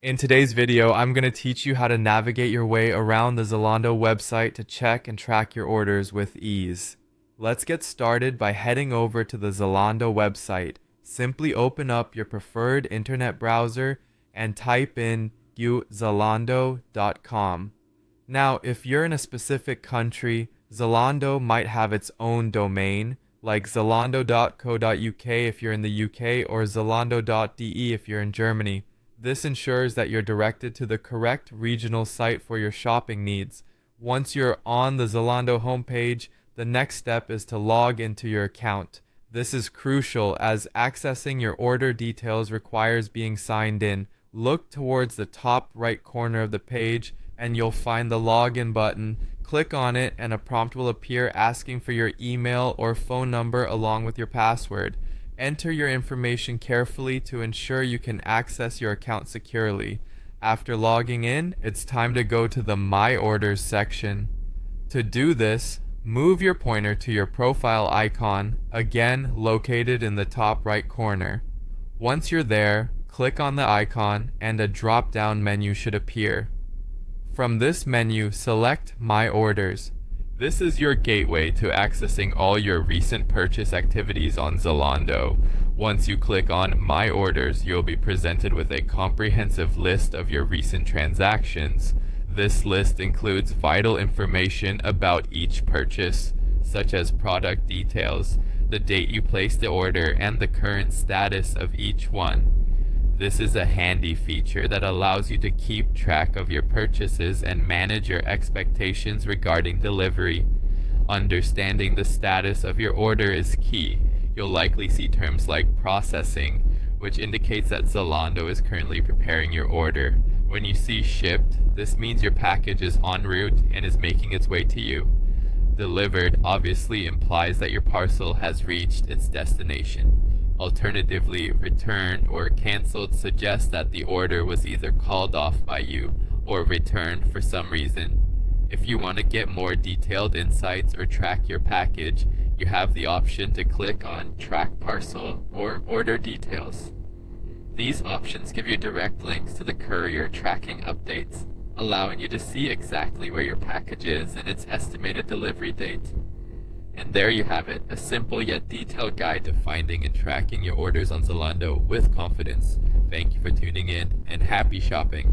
In today's video, I'm going to teach you how to navigate your way around the Zalando website to check and track your orders with ease. Let's get started by heading over to the Zalando website. Simply open up your preferred internet browser and type in zalando.com. Now, if you're in a specific country, Zalando might have its own domain, like zalando.co.uk if you're in the UK or zalando.de if you're in Germany. This ensures that you're directed to the correct regional site for your shopping needs. Once you're on the Zalando homepage, the next step is to log into your account. This is crucial as accessing your order details requires being signed in. Look towards the top right corner of the page and you'll find the login button. Click on it and a prompt will appear asking for your email or phone number along with your password. Enter your information carefully to ensure you can access your account securely. After logging in, it's time to go to the My Orders section. To do this, move your pointer to your profile icon, again located in the top right corner. Once you're there, click on the icon and a drop-down menu should appear. From this menu, select My Orders. This is your gateway to accessing all your recent purchase activities on Zalando. Once you click on My Orders, you'll be presented with a comprehensive list of your recent transactions. This list includes vital information about each purchase, such as product details, the date you placed the order, and the current status of each one. This is a handy feature that allows you to keep track of your purchases and manage your expectations regarding delivery. Understanding the status of your order is key. You'll likely see terms like processing, which indicates that Zalando is currently preparing your order. When you see shipped, this means your package is en route and is making its way to you. Delivered obviously implies that your parcel has reached its destination. Alternatively, returned or canceled suggests that the order was either called off by you or returned for some reason. If you want to get more detailed insights or track your package, you have the option to click on Track Parcel or Order Details. These options give you direct links to the courier tracking updates, allowing you to see exactly where your package is and its estimated delivery date. And there you have it, a simple yet detailed guide to finding and tracking your orders on Zalando with confidence. Thank you for tuning in and happy shopping.